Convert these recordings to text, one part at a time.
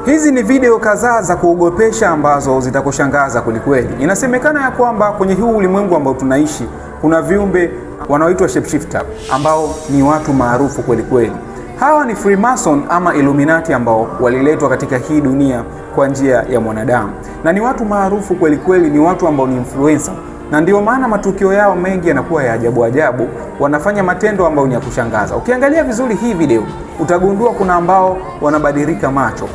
Hizi ni video kadhaa za kuogopesha ambazo zitakushangaza kwelikweli. Inasemekana ya kwamba kwenye huu ulimwengu ambao tunaishi kuna viumbe wanaoitwa shapeshifter ambao ni watu maarufu kwelikweli. Hawa ni Freemason ama Illuminati ambao waliletwa katika hii dunia kwa njia ya mwanadamu. Na ni watu maarufu kwelikweli, ni watu ambao ni influencer. Na ndio maana matukio yao mengi yanakuwa ya ajabu ajabu, wanafanya matendo ambayo ni ya kushangaza. Ukiangalia vizuri hii video, utagundua kuna ambao wanabadilika macho.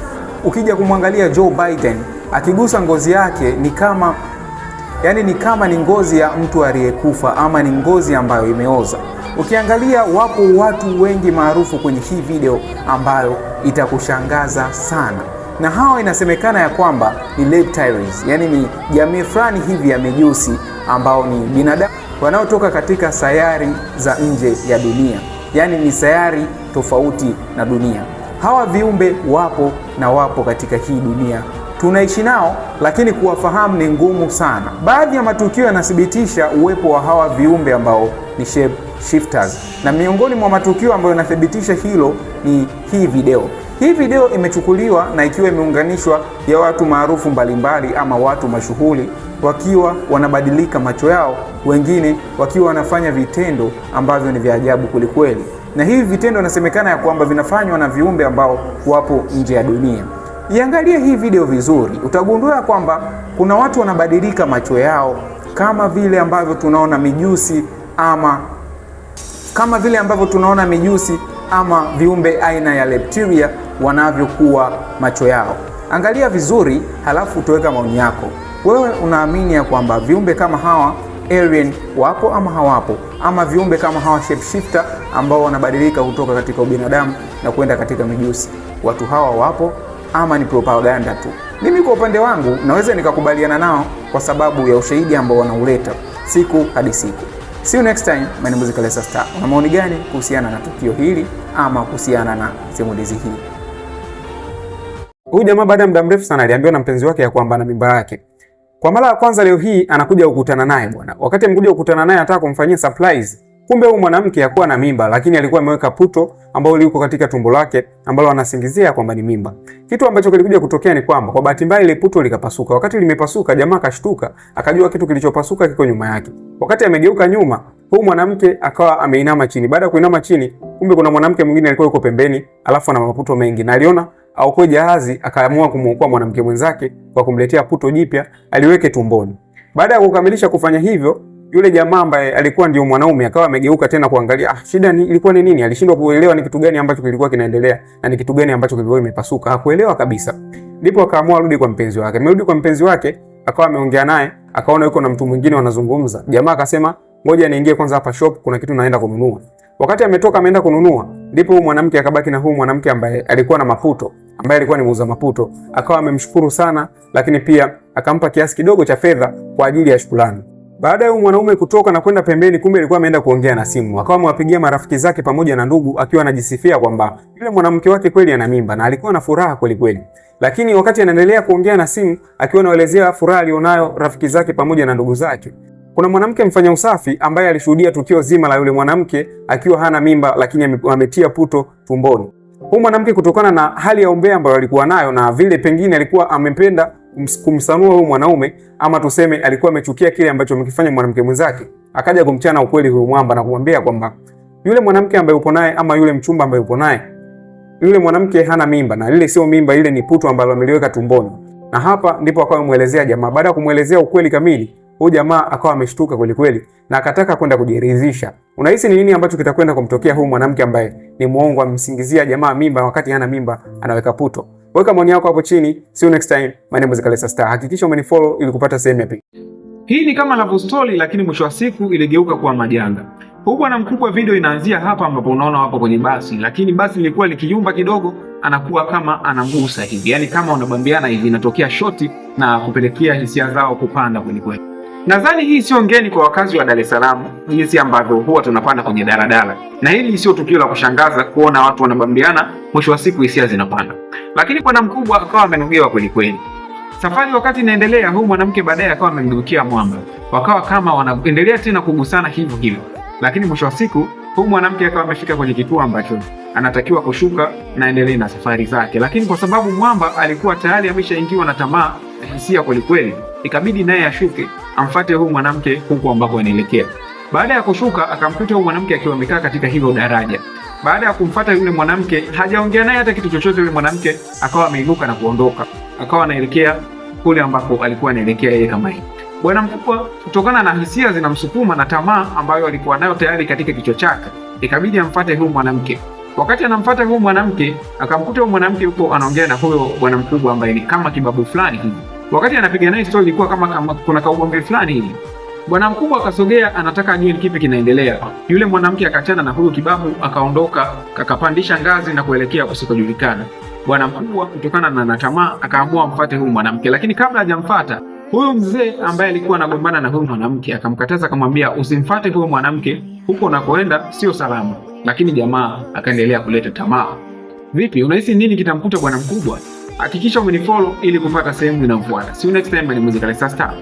Ukija kumwangalia Joe Biden, akigusa ngozi yake ni kama ni ngozi ya mtu aliyekufa ama ni ngozi ambayo imeoza. Ukiangalia wapo watu wengi maarufu kwenye hii video ambayo itakushangaza sana. Na hao inasemekana ya kwamba ni reptiles, yani ni jamii fulani hivi ya mijusi ambao ni binadamu wanaotoka katika sayari za nje ya dunia. Yani ni sayari tofauti na dunia. Hawa viumbe wapo katika hii dunia tunaishi nao, lakini kuwafahamu ni ngumu sana. Baadhi ya matukio yanathibitisha uwepo wa hawa viumbe ambao ni shapeshifters, na miongoni mwa matukio ambayo yanathibitisha hilo ni hii video. Hii video imechukuliwa na ikiwa imeunganishwa ya watu maarufu mbalimbali ama watu mashuhuri wakiwa wanabadilika macho yao, wengine wakiwa wanafanya vitendo ambavyo ni vya ajabu kwelikweli. Na hivi vitendo inasemekana ya kwamba vinafanywa na viumbe ambao wapo nje ya dunia. Iangalie hii video vizuri, utagundua kwamba kuna watu wanabadilika macho yao kama vile ambavyo tunaona mijusi ama viumbe aina ya reptilia wanavyokuwa macho yao. Angalia vizuri halafu tuweka maoni yako. Wewe unaamini ya kwamba viumbe kama hawa alien wapo ama hawapo, ama viumbe kama hawa shapeshifter ambao wanabadilika kutoka katika ubinadamu na kwenda katika mijusi, watu hawa wapo ama ni propaganda tu? Mimi kwa upande wangu naweza nikakubaliana nao kwa sababu ya ushahidi ambao wanauleta siku hadi siku. See you next time. My name is Kalesa Star. Una maoni gani kuhusiana na tukio hili ama kuhusiana na simulizi hii? Huyu jamaa baada ya muda mrefu sana aliambiwa na mpenzi wake ya kwamba ana mimba yake. Kwa mara ya kwanza leo hii anakuja kukutana naye bwana. Wakati amekuja kukutana naye anataka kumfanyia surprise. Kumbe huyu mwanamke hakuwa na mimba, lakini alikuwa ameweka puto ambao liko katika tumbo lake ambalo anasingizia kwamba ni mimba. Kitu ambacho kilikuja kutokea ni kwamba kwa bahati mbaya ile puto likapasuka. Wakati limepasuka, jamaa akashtuka, akajua kitu kilichopasuka kiko nyuma yake. Wakati amegeuka nyuma, huyu mwanamke akawa ameinama chini. Baada ya kuinama chini, kumbe kuna mwanamke mwingine alikuwa yuko pembeni, alafu ana maputo mengi. Na aliona aokoe jahazi, akaamua kumuokoa mwanamke mwenzake kwa kumletea puto jipya aliweke tumboni. Baada ya kukamilisha kufanya hivyo, yule jamaa ambaye alikuwa ndio mwanaume akawa amegeuka tena kuangalia shida ilikuwa ni nini. Alishindwa kuelewa ni kitu gani ambacho kilikuwa kinaendelea na ni kitu gani ambacho kilikuwa kimepasuka. Hakuelewa kabisa. Ndipo akaamua arudi kwa mpenzi wake. Amerudi kwa mpenzi wake, akawa ameongea naye, akaona yuko na mtu mwingine wanazungumza. Jamaa akasema, "Ngoja niingie kwanza hapa shop, kuna kitu naenda kununua." Wakati ametoka ameenda kununua, ndipo huyu mwanamke akabaki na huyu mwanamke ambaye alikuwa na maputo, ambaye alikuwa ni muuza maputo. Akawa amemshukuru sana, lakini pia akampa kiasi kidogo cha fedha kwa ajili ya shukrani. Baada ya mwanaume kutoka na kwenda pembeni, kumbe alikuwa ameenda kuongea na simu. Akawa amewapigia marafiki zake pamoja na ndugu akiwa anajisifia kwamba yule mwanamke wake kweli ana mimba na alikuwa na furaha kweli kweli. Lakini wakati anaendelea kuongea na simu akiwa anaelezea furaha alionayo rafiki zake pamoja na ndugu zake, kuna mwanamke mfanya usafi ambaye alishuhudia tukio zima la yule mwanamke akiwa hana mimba lakini ametia puto tumboni. Huyu mwanamke kutokana na hali ya umbea ambayo alikuwa nayo na vile pengine alikuwa amependa kumsanua huyu mwanaume, ama tuseme alikuwa amechukia kile ambacho amekifanya mwanamke mwenzake, akaja kumchana ukweli huyu mwamba na kumwambia kwamba yule mwanamke ambaye upo naye ama yule mchumba ambaye upo naye, yule mwanamke hana mimba na lile sio mimba, ile ni puto ambalo ameliweka tumboni. Na hapa ndipo akawa amemuelezea jamaa. Baada ya kumuelezea ukweli kamili, huyu jamaa akawa ameshtuka kweli kweli na akataka kwenda kujiridhisha. Unahisi ni nini ambacho kitakwenda kumtokea huyu mwanamke ambaye ni muongo, amemsingizia jamaa mimba wakati hana mimba, anaweka puto? Weka maoni yako hapo chini. See you next time. My name is Kalesa Star. Hakikisha umenifollow ili kupata sehemu ya pili. Hii ni kama love story, lakini mwisho wa siku iligeuka kuwa majanga. Huyu bwana mkubwa, video inaanzia hapa ambapo unaona wapo kwenye basi, lakini basi lilikuwa likiyumba kidogo, anakuwa kama anamgusa hivi. Yaani kama wanabambiana hivi, inatokea shoti na kupelekea hisia zao kupanda kweli kweli. Nadhani hii sio ngeni kwa wakazi wa Dar es Salaam, jinsi ambavyo huwa tunapanda kwenye daladala. Na hili sio tukio la kushangaza kuona watu wanabambiana, mwisho wa siku hisia zinapanda. Lakini bwana mkubwa akawa amenugewa kweli kweli. Safari wakati inaendelea, huyu mwanamke baadaye akawa amemgeukia mwamba. Wakawa kama wanaendelea tena kugusana hivyo hivyo. Lakini mwisho wa siku Huyu mwanamke akawa amefika kwenye kituo ambacho anatakiwa kushuka na aendelee na safari zake, lakini kwa sababu mwamba alikuwa tayari ameshaingiwa na tamaa na hisia kweli kweli, ikabidi naye ashuke amfuate huyu mwanamke huko ambako anaelekea. Baada ya kushuka, akamkuta huyu mwanamke akiwa amekaa katika hilo daraja. Baada ya kumfuata yule mwanamke, hajaongea naye hata kitu chochote. Yule mwanamke akawa ameinuka na kuondoka, akawa anaelekea kule ambako alikuwa anaelekea yeye kama hivi. Bwana mkubwa, kutokana na hisia zinamsukuma na tamaa ambayo alikuwa nayo tayari katika kichwa chake, ikabidi amfuate huyu mwanamke. Wakati anamfuata huyu mwanamke, akamkuta huyu mwanamke yuko anaongea na huyo bwana mkubwa ambaye ni kama kibabu fulani hivi. Wakati anapiga naye story, ilikuwa kama kuna kaugomvi fulani hivi. Bwana mkubwa akasogea, anataka ajue ni kipi kinaendelea. Yule mwanamke akachana na huyo kibabu, akaondoka, akapandisha ngazi na kuelekea kusikojulikana. Bwana mkubwa kutokana na tamaa akaamua amfuate huyu mwanamke, lakini kabla hajamfuata, huyu mzee ambaye alikuwa anagombana na huyu mwanamke akamkataza, akamwambia usimfuate huyo mwanamke, huko unakoenda sio salama. Lakini jamaa akaendelea kuleta tamaa. Vipi, unahisi nini kitamkuta bwana mkubwa? Hakikisha umenifollow ili kupata sehemu inayofuata. See you next time, ni Musically Star.